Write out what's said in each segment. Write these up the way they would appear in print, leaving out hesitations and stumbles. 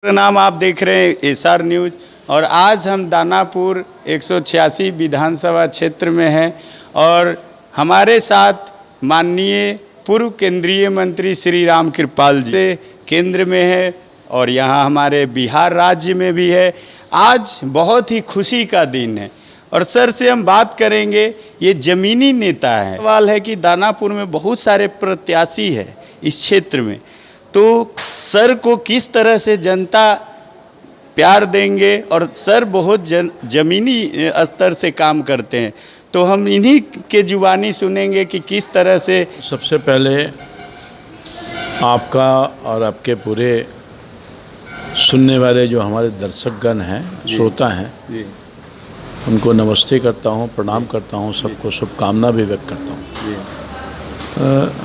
नाम आप देख रहे हैं एसआर न्यूज़ और आज हम दानापुर 186 विधानसभा क्षेत्र में हैं और हमारे साथ माननीय पूर्व केंद्रीय मंत्री श्री राम कृपाल जी से केंद्र में है और यहाँ हमारे बिहार राज्य में भी है। आज बहुत ही खुशी का दिन है और सर से हम बात करेंगे। ये ज़मीनी नेता है। सवाल है कि दानापुर में बहुत सारे प्रत्याशी है इस क्षेत्र में, तो सर को किस तरह से जनता प्यार देंगे और सर बहुत ज़मीनी स्तर से काम करते हैं, तो हम इन्हीं के जुबानी सुनेंगे कि किस तरह से। सबसे पहले आपका और आपके पूरे सुनने वाले जो हमारे दर्शकगण हैं, श्रोता हैं, उनको नमस्ते करता हूं, प्रणाम करता हूं, सबको शुभकामना भी व्यक्त करता हूं।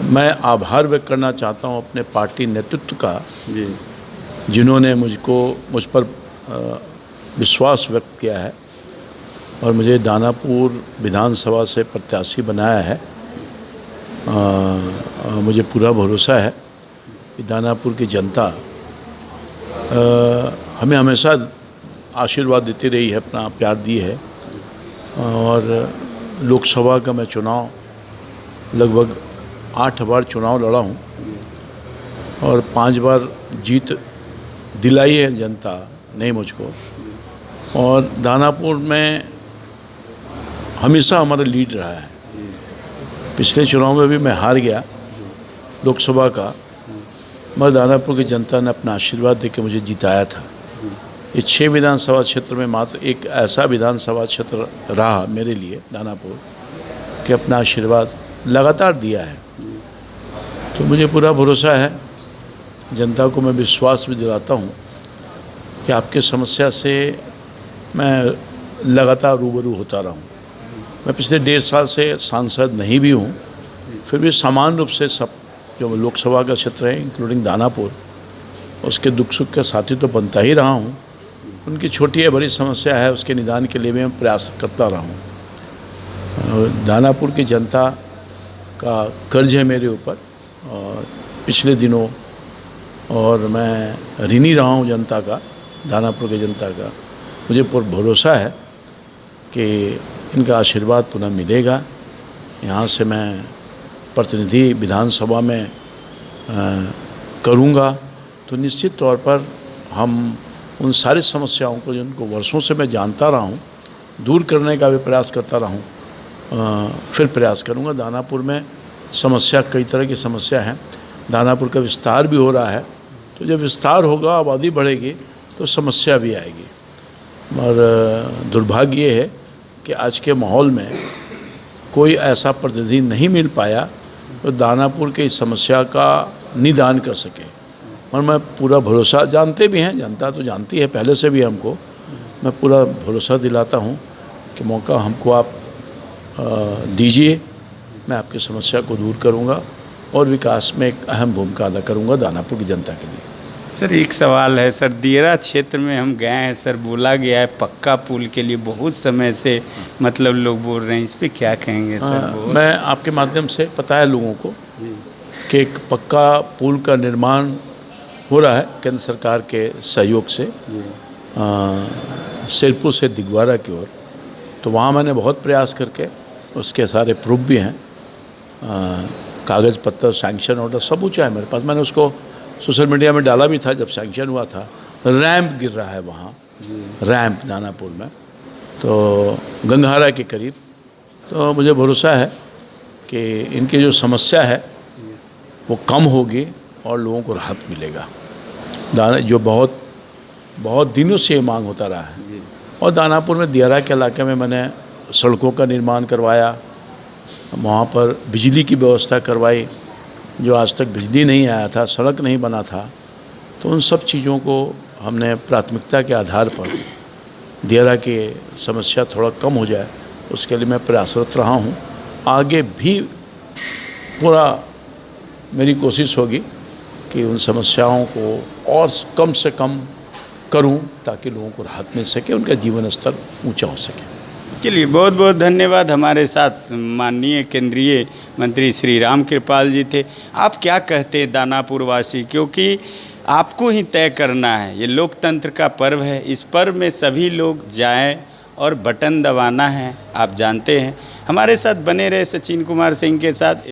मैं आभार व्यक्त करना चाहता हूं अपने पार्टी नेतृत्व का, जिन्होंने मुझ पर विश्वास व्यक्त किया है और मुझे दानापुर विधानसभा से प्रत्याशी बनाया है। मुझे पूरा भरोसा है कि दानापुर की जनता हमें हमेशा आशीर्वाद देती रही है, अपना प्यार दी है। और लोकसभा का मैं चुनाव लगभग 8 बार चुनाव लड़ा हूँ और 5 बार जीत दिलाई है जनता ने मुझको। और दानापुर में हमेशा हमारा लीड रहा है। पिछले चुनाव में भी मैं हार गया लोकसभा का, मगर दानापुर की जनता ने अपना आशीर्वाद देकर मुझे जिताया था। ये 6 विधानसभा क्षेत्र में मात्र एक ऐसा विधानसभा क्षेत्र रहा मेरे लिए दानापुर कि अपना आशीर्वाद लगातार दिया है। तो मुझे पूरा भरोसा है, जनता को मैं विश्वास भी दिलाता हूँ कि आपके समस्या से मैं लगातार रूबरू होता रहूँ। मैं पिछले 1.5 साल से सांसद नहीं भी हूँ, फिर भी समान रूप से सब जो लोकसभा का क्षेत्र है इंक्लूडिंग दानापुर, उसके दुख सुख का साथी तो बनता ही रहा हूँ। उनकी छोटी या बड़ी समस्या है उसके निदान के लिए भी मैं प्रयास करता रहा हूँ। दानापुर की जनता का कर्ज है मेरे ऊपर और पिछले दिनों, और मैं ऋणी रहा हूँ जनता का, दानापुर की जनता का। मुझे पूरा भरोसा है कि इनका आशीर्वाद पुनः मिलेगा। यहाँ से मैं प्रतिनिधि विधानसभा में करूँगा तो निश्चित तौर पर हम उन सारी समस्याओं को जिनको वर्षों से मैं जानता रहा हूँ दूर करने का भी प्रयास करता रहा हूँ, फिर प्रयास करूँगा। दानापुर में समस्या, कई तरह की समस्या है। दानापुर का विस्तार भी हो रहा है, तो जब विस्तार होगा, आबादी बढ़ेगी, तो समस्या भी आएगी। और दुर्भाग्य ये है कि आज के माहौल में कोई ऐसा प्रतिनिधि नहीं मिल पाया तो दानापुर की समस्या का निदान कर सके। और मैं पूरा भरोसा, जानते भी हैं, जनता तो जानती है पहले से भी हमको, मैं पूरा भरोसा दिलाता हूं कि मौका हमको आप दीजिए, मैं आपकी समस्या को दूर करूंगा और विकास में एक अहम भूमिका अदा करूंगा दानापुर की जनता के लिए। सर एक सवाल है सर, दियरा क्षेत्र में हम गए हैं सर, बोला गया है पक्का पुल के लिए बहुत समय से मतलब लोग बोल रहे हैं, इस पर क्या कहेंगे सर? मैं आपके माध्यम से पता है लोगों को कि एक पक्का पुल का निर्माण हो रहा है केंद्र सरकार के सहयोग से, सिरपुर से दिगवारा की ओर। तो वहाँ मैंने बहुत प्रयास करके, उसके सारे प्रूफ भी हैं, कागज़ पत्तर, सैंक्शन ऑर्डर सब ऊँचा है मेरे पास। मैंने उसको सोशल मीडिया में डाला भी था जब सैंक्शन हुआ था। रैंप गिर रहा है वहाँ, रैंप दानापुर में, तो गंगहारा के करीब। तो मुझे भरोसा है कि इनकी जो समस्या है वो कम होगी और लोगों को राहत मिलेगा। जो बहुत दिनों से ये मांग होता रहा है। और दानापुर में दियारा के इलाके में मैंने सड़कों का निर्माण करवाया, वहाँ पर बिजली की व्यवस्था करवाई, जो आज तक बिजली नहीं आया था, सड़क नहीं बना था। तो उन सब चीज़ों को हमने प्राथमिकता के आधार पर, दियारा की समस्या थोड़ा कम हो जाए उसके लिए मैं प्रयासरत रहा हूँ। आगे भी पूरा मेरी कोशिश होगी कि उन समस्याओं को और कम से कम करूं ताकि लोगों को राहत मिल सके, उनका जीवन स्तर ऊंचा हो सके। के लिए बहुत बहुत धन्यवाद। हमारे साथ माननीय केंद्रीय मंत्री श्री राम कृपाल जी थे। आप क्या कहते हैं दानापुर वासी, क्योंकि आपको ही तय करना है। ये लोकतंत्र का पर्व है, इस पर्व में सभी लोग जाएं और बटन दबाना है। आप जानते हैं। हमारे साथ बने रहे सचिन कुमार सिंह के साथ।